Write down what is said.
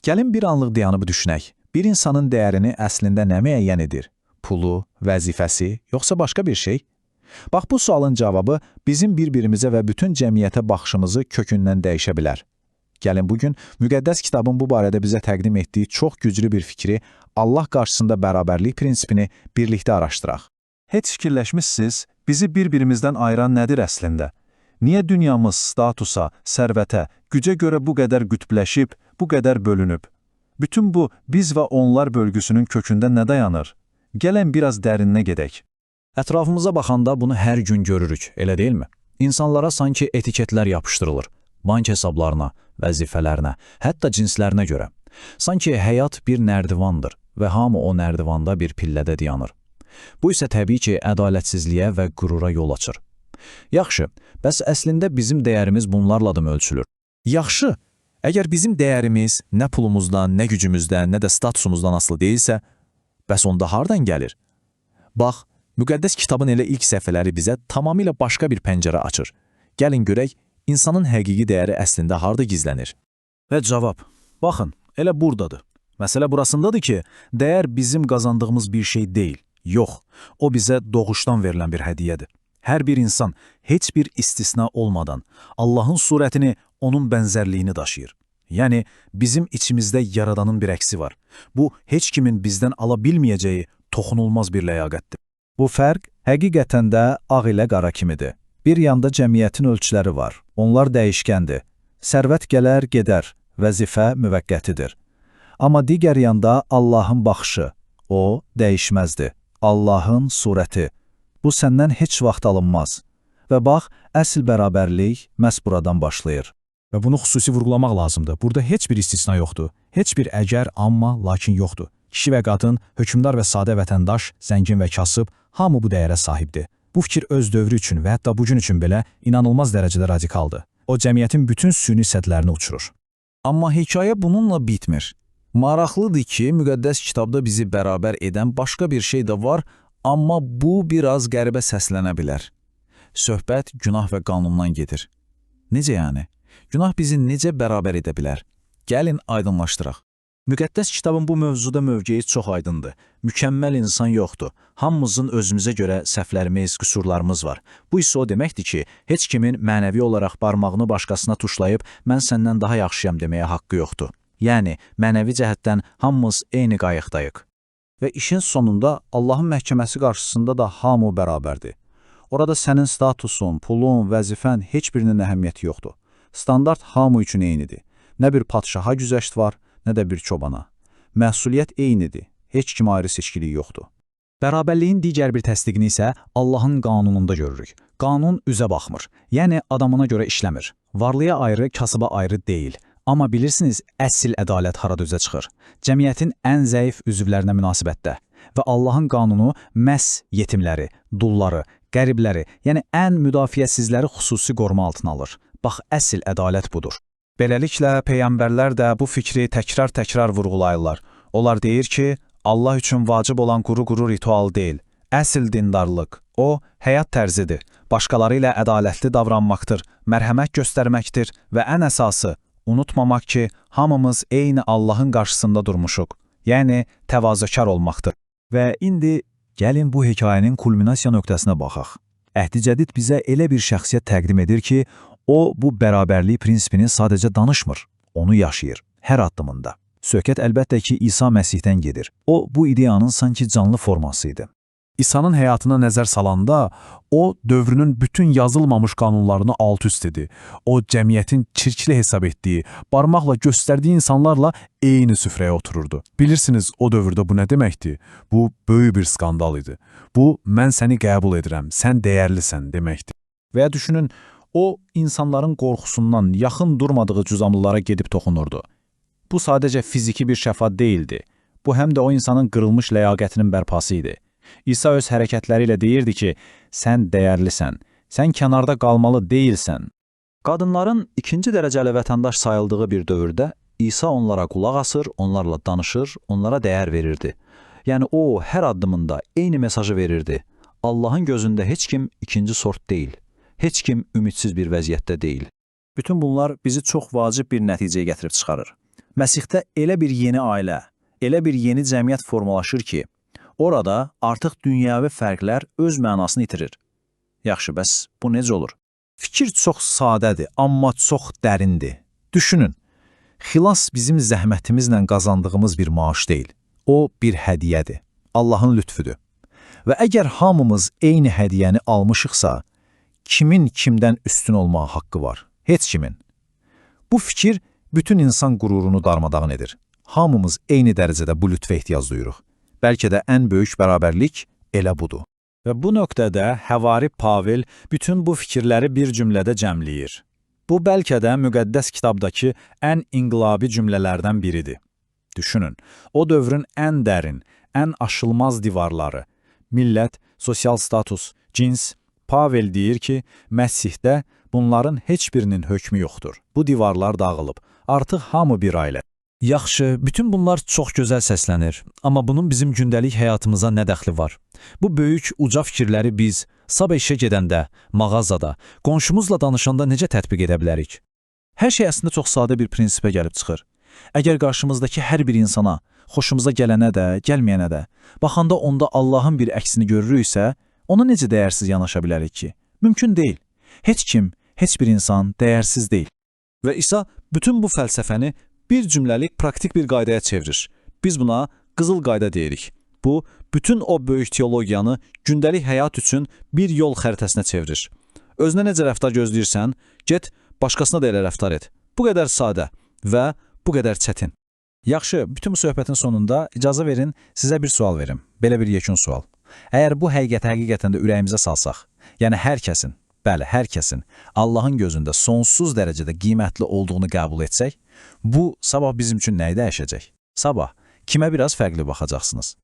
Gəlin bir anlıq dayanıb düşünək. Bir insanın dəyərini əslində nə müəyyən edir? Pulu, vəzifəsi, yoxsa başqa bir şey? Bax, bu sualın cavabı bizim bir-birimizə və bütün cəmiyyətə baxışımızı kökündən dəyişə bilər. Gəlin bugün müqəddəs kitabın bu barədə bizə təqdim etdiyi çox güclü bir fikri, Allah qarşısında bərabərlik prinsipini birlikdə araşdıraq. Heç fikirləşmişsiniz, bizi bir-birimizdən ayıran nədir əslində? Niyə dünyamız statusa, sərvətə, gücə görə bu qədər qütbləşib, bu qədər bölünüb? Bütün bu biz və onlar bölgüsünün kökündə nə dayanır? Gələn biraz dərinə gedək. Ətrafımıza baxanda bunu hər gün görürük, elə deyilmi? İnsanlara sanki etiketlər yapışdırılır. Bank hesablarına, vəzifələrinə, hətta cinslərinə görə. Sanki həyat bir nərdivandır və hamı o nərdivanda bir pillədə dayanır. Bu isə təbii ki, ədalətsizliyə və qürura yol açır. Yaxşı, bəs əslində bizim dəyərimiz bunlarla da mı ölçülür? Yaxşı, əgər bizim dəyərimiz nə pulumuzdan, nə gücümüzdən, nə də statusumuzdan asılı deyilsə, bəs onda hardan gəlir? Bax, müqəddəs kitabın elə ilk səhifələri bizə tamamilə başqa bir pəncərə açır. Gəlin görək, insanın həqiqi dəyəri əslində harda gizlənir? Və cavab, baxın, elə buradadır. Məsələ burasındadır ki, dəyər bizim qazandığımız bir şey deyil. Yox, o bizə doğuşdan verilən bir hədiyyədir. Hər bir insan, heç bir istisna olmadan, Allahın surətini, onun bənzərliyini daşıyır. Yəni, bizim içimizdə yaradanın bir əksi var. Bu, heç kimin bizdən ala bilməyəcəyi toxunulmaz bir ləyaqətdir. Bu fərq həqiqətən də ağ ilə qara kimidir. Bir yanda cəmiyyətin ölçüləri var, onlar dəyişkəndir. Sərvət gələr, gedər, vəzifə müvəqqətidir. Amma digər yanda Allahın baxışı, o dəyişməzdir. Allahın surəti. Bu səndən heç vaxt alınmaz. Və bax, əsl bərabərlik məhz buradan başlayır. Və bunu xüsusi vurğulamaq lazımdır. Burada heç bir istisna yoxdur. Heç bir əgər, amma, lakin yoxdur. Kişi və qadın, hökmdar və sadə vətəndaş, zəngin və kasıb, hamı bu dəyərə sahibdir. Bu fikir öz dövrü üçün və hətta bugün üçün belə inanılmaz dərəcədə radikaldır. O, cəmiyyətin bütün süni sədlərini uçurur. Amma hekayə bununla bitmir. Maraqlıdır ki, müqəddəs kitabda bizi bərabər edən başqa bir şey də var, amma bu biraz qəribə səslənə bilər. Söhbət günah və qanundan gedir. Necə yəni? Günah bizi necə bərabər edə bilər? Gəlin aydınlaşdıraq. Müqəddəs kitabın bu mövzuda mövqeyi çox aydındır. Mükəmməl insan yoxdur. Hamımızın özümüzə görə səhvlərimiz, qüsurlarımız var. Bu isə o deməkdir ki, heç kimin mənəvi olaraq barmağını başqasına tuşlayıb, mən səndən daha yaxşıyam deməyə haqqı yoxdur. Yəni, mənəvi cəhətdən hamımız eyni qayıqdayıq. Və işin sonunda Allahın məhkəməsi qarşısında da hamı bərabərdir. Orada sənin statusun, pulun, vəzifən heç birinin əhəmiyyəti yoxdur. Standart hamı üçün eynidir. Nə bir padşaha güzəşt var, nə də bir çobana. Məsuliyyət eynidir. Heç kimə ayrı seçkilik yoxdur. Bərabərliyin digər bir təsdiqini isə Allahın qanununda görürük. Qanun üzə baxmır, yəni adamına görə işləmir. Varlıya ayrı, kasıba ayrı deyil. Amma bilirsiniz, əsl ədalət harada üzə çıxır? Cəmiyyətin ən zəif üzvlərinə münasibətdə. Və Allahın qanunu məhz yetimləri, dulları, qəribləri, yəni ən müdafiəsizləri xüsusi qoruma altına alır. Bax, əsl ədalət budur. Beləliklə, peyğəmbərlər də bu fikri təkrar-təkrar vurğulayırlar. Onlar deyir ki, Allah üçün vacib olan quru-quru ritual deyil, əsl dindarlıq, o, həyat tərzidir, başqaları ilə ədalətli davranmaqdır, mərhəmət göstərməkdir və ən əsası, unutmamaq ki, hamımız eyni Allahın qarşısında durmuşuq, yəni təvazökar olmaqdır. Və indi gəlin bu hekayənin kulminasiya nöqtəsinə baxaq. Əhd-i Cədid bizə elə bir şəxsiyyət təqdim edir ki, o, bu bərabərlik prinsipini sadəcə danışmır, onu yaşayır, hər addımında. Söhbət əlbəttə ki, İsa Məsihdən gedir. O, bu ideyanın sanki canlı forması idi. İsa'nın həyatına nəzər salanda, o, dövrünün bütün yazılmamış qanunlarını alt-üst idi. O, cəmiyyətin çirkli hesab etdiyi, barmaqla göstərdiyi insanlarla eyni süfrəyə otururdu. Bilirsiniz, o dövrdə bu nə deməkdir? Bu, böyük bir skandal idi. Bu, mən səni qəbul edirəm, sən dəyərlisən deməkdir. Və ya düşünün, o, insanların qorxusundan yaxın durmadığı cüzamlılara gedib toxunurdu. Bu sadəcə fiziki bir şəfa deyildi. Bu, həm də o insanın qırılmış ləyaqətinin bərpası idi. İsa öz hərəkətləri ilə deyirdi ki, sən dəyərlisən, sən kənarda qalmalı deyilsən. Qadınların ikinci dərəcəli vətəndaş sayıldığı bir dövrdə İsa onlara qulaq asır, onlarla danışır, onlara dəyər verirdi. Yəni o, hər addımında eyni mesajı verirdi. Allahın gözündə heç kim ikinci sort deyil, heç kim ümidsiz bir vəziyyətdə deyil. Bütün bunlar bizi çox vacib bir nəticəyə gətirib çıxarır. Məsihdə elə bir yeni ailə, elə bir yeni cəmiyyət formalaşır ki, orada artıq dünyəvi fərqlər öz mənasını itirir. Yaxşı, bəs bu necə olur? Fikir çox sadədir, amma çox dərindir. Düşünün, xilas bizim zəhmətimizlə qazandığımız bir maaş deyil. O bir hədiyyədir, Allahın lütfüdür. Və əgər hamımız eyni hədiyyəni almışıqsa, kimin kimdən üstün olmağa haqqı var? Heç kimin. Bu fikir bütün insan qürurunu darmadağın edir. Hamımız eyni dərəcədə bu lütfə ehtiyac duyuruq. Bəlkə də ən böyük bərabərlik elə budur. Və bu nöqtədə Həvari Pavel bütün bu fikirləri bir cümlədə cəmləyir. Bu bəlkə də müqəddəs kitabdakı ən inqilabi cümlələrdən biridir. Düşünün, o dövrün ən dərin, ən aşılmaz divarları, millət, sosial status, cins, Pavel deyir ki, Məsihdə bunların heç birinin hökmü yoxdur. Bu divarlar dağılıb, artıq hamı bir ailə. Yaxşı, bütün bunlar çox gözəl səslənir, amma bunun bizim gündəlik həyatımıza nə dəxli var? Bu böyük, uca fikirləri biz sabah işə gedəndə, mağazada, qonşumuzla danışanda necə tətbiq edə bilərik? Hər şey əslində çox sadə bir prinsipə gəlib çıxır. Əgər qarşımızdakı hər bir insana, xoşumuza gələnə də, gəlməyənə də, baxanda onda Allahın bir əksini görürüksə, ona necə dəyərsiz yanaşa bilərik ki? Mümkün deyil. Heç kim, heç bir insan dəyərsiz deyil. Və İsa bütün bu fəlsəfəni bir cümləlik praktik bir qaydaya çevirir. Biz buna qızıl qayda deyirik. Bu, bütün o böyük teologiyanı gündəlik həyat üçün bir yol xəritəsinə çevirir. Özünə necə rəftar gözləyirsən, get, başqasına da elə rəftar et. Bu qədər sadə və bu qədər çətin. Yaxşı, bütün bu söhbətin sonunda icazə verin, sizə bir sual verim. Belə bir yekun sual. Əgər bu həqiqətən də ürəyimizə salsaq, yəni hər kəsin, bəli, hər kəsin Allahın gözündə sonsuz dərəcədə qiymətli olduğunu qəbul etsək, bu sabah bizim üçün nəyi dəyişəcək? Sabah kimə biraz fərqli baxacaqsınız?